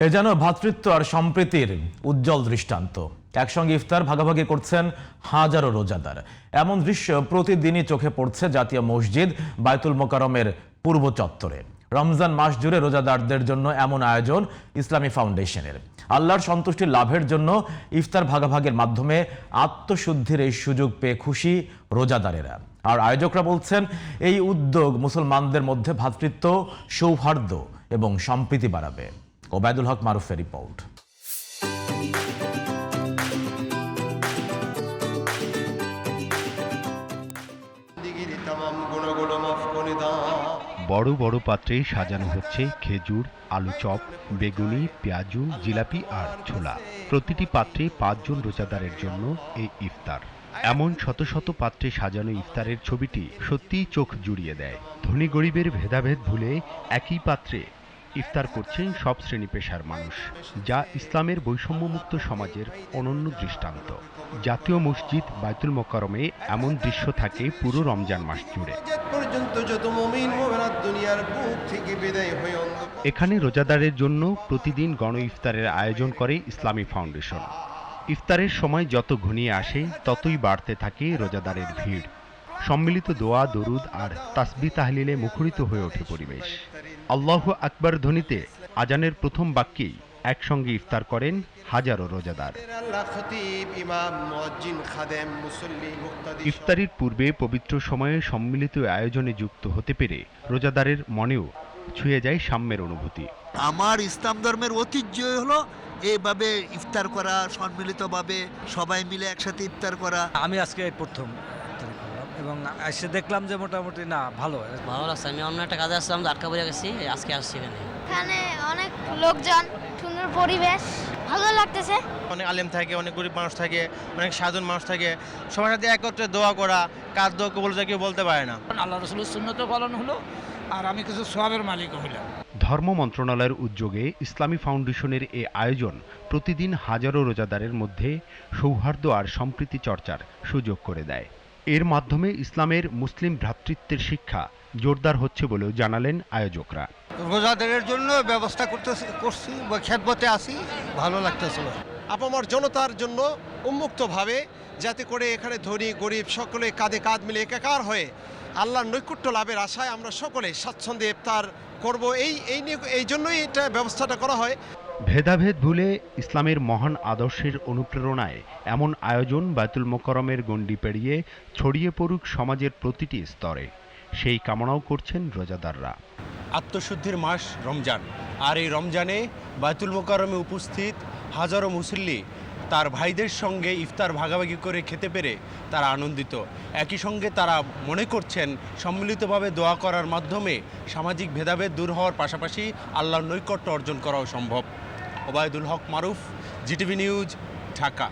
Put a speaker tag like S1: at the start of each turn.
S1: এ যেন ভ্রাতৃত্ব আর সম্প্রীতির উজ্জ্বল দৃষ্টান্ত। একসঙ্গে ইফতার ভাগাভাগি করছেন হাজারো রোজাদার। এমন দৃশ্য প্রতিদিনই চোখে পড়ছে জাতীয় মসজিদ বায়তুল মোকাররমের পূর্ব চত্বরে। রমজান মাস জুড়ে রোজাদারদের জন্য এমন আয়োজন ইসলামী ফাউন্ডেশনের। আল্লাহর সন্তুষ্টি লাভের জন্য ইফতার ভাগাভাগির মাধ্যমে আত্মশুদ্ধির এই সুযোগ পেয়ে খুশি রোজাদারেরা। আর আয়োজকরা বলছেন, এই উদ্যোগ মুসলমানদের মধ্যে ভ্রাতৃত্ব, সৌহার্দ্য এবং সম্প্রীতি বাড়াবে। ওবায়দুল হক মারুফের রিপোর্ট।
S2: বড় বড় পাত্রে সাজানো হচ্ছে খেজুর, আলু চপ, বেগুনি, পেঁয়াজু, জিলাপি আর ছোলা। প্রতিটি পাত্রে 5 জন রোজাদারের জন্য এই ইফতার। এমন শত শত পাত্রে সাজানো ইফতারের ছবিটি সত্যিই চোখ জুড়িয়ে দেয়। ধনী গরিবের ভেদাভেদ ভুলে একই পাত্রে ইফতার করছেন সব শ্রেণী পেশার মানুষ, যা ইসলামের বৈষম্যমুক্ত সমাজের অনন্য দৃষ্টান্ত। জাতীয় মসজিদ বায়তুল মোকাররমে এমন দৃশ্য থাকে পুরো রমজান মাস জুড়ে। এখানে রোজাদারের জন্য প্রতিদিন গণ ইফতারের আয়োজন করে ইসলামী ফাউন্ডেশন। ইফতারের সময় যত ঘনিয়ে আসে ততই বাড়তে থাকে রোজাদারের ভিড়। সম্মিলিত দোয়া, দরুদ আর তাসবিহ তাহলিলে মুখরিত হয়ে ওঠে পরিবেশ। আল্লাহু আকবার ধ্বনিতে আজানের প্রথম বাক্যেই একসঙ্গে ইফতার করেন হাজারো রোজাদার। ইফতারির পূর্বে পবিত্র সময়ে সম্মিলিত আয়োজনে যুক্ত হতে পেরে রোজাদারের মনেও ছুঁয়ে যায় সাম্যের অনুভূতি।
S3: আমার ইসলাম ধর্মের ঐতিহ্যই হলো এইভাবে ইফতার করা, সম্মিলিতভাবে সবাই মিলে একসাথে ইফতার করা।
S4: আমি আজকে প্রথম এবং এসে দেখলাম যে মোটামুটি না ভালো
S5: লাগছে। আমি অন্য একটা কাজে আসলাম, আটকা পড়ে গেছি, আজকে আসছি
S6: এখানে অনেক লোকজন, সুন্দর পরিবেশ, ভালো লাগতেছে।
S7: অনেক আলেম থাকে, অনেক গরিব মানুষ থাকে, অনেক সাধারণ মানুষ থাকে, সবার সাথে একত্রে দোয়া করা, কার দোয়া কবুল যায় কেউ বলতে পারে না।
S8: আল্লাহ রাসূলের সুন্নত পালন হলো আর আমি কিছু সওয়াবের মালিক হইলাম।
S2: ধর্ম মন্ত্রণালয়ের উদ্যোগে ইসলামী ফাউন্ডেশনের এই আয়োজন প্রতিদিন হাজারো রোজাদারের মধ্যে সৌহার্দ্য আর সম্প্রীতি চর্চার সুযোগ করে দেয়। এর মাধ্যমে ইসলামের মুসলিম ভ্রাতৃত্বের শিক্ষা জোরদার হচ্ছে বলেও জানালেন আয়োজকরা।
S9: রোজাদারের জন্য ব্যবস্থা করছি বা খেদমতে আছি, ভালো লাগতেছিল।
S10: আপামর জনতার জন্য উন্মুক্তভাবে, যাতে করে এখানে ধনী গরিব সকলে কাঁধে কাঁধ মিলে একাকার হয়ে আল্লাহর নৈকট্য লাভের আশায় আমরা সকলে স্বাচ্ছন্দ্যে ইফতার করব, এই জন্যই এটা ব্যবস্থাটা করা হয়।
S2: ভেদাভেদ ভুলে ইসলামের মহান আদর্শের অনুপ্রেরণায় এমন আয়োজন বায়তুল মোকাররমের গণ্ডি পেরিয়ে ছড়িয়ে পড়ুক সমাজের প্রতিটি স্তরে, সেই কামনাও করছেন রোজাদাররা।
S11: আত্মশুদ্ধির মাস রমজান, আর এই রমজানে বায়তুল মোকাররমে উপস্থিত হাজারো মুসল্লি তার ভাইদের সঙ্গে ইফতার ভাগাভাগি করে খেতে পেরে তারা আনন্দিত। একই সঙ্গে তারা মনে করছেন সম্মিলিতভাবে দোয়া করার মাধ্যমে সামাজিক ভেদাভেদ দূর হওয়ার পাশাপাশি আল্লাহর নৈকট্য অর্জন করাও সম্ভব। ওবায়দুল হক মারুফ, জিটিভি নিউজ, ঢাকা।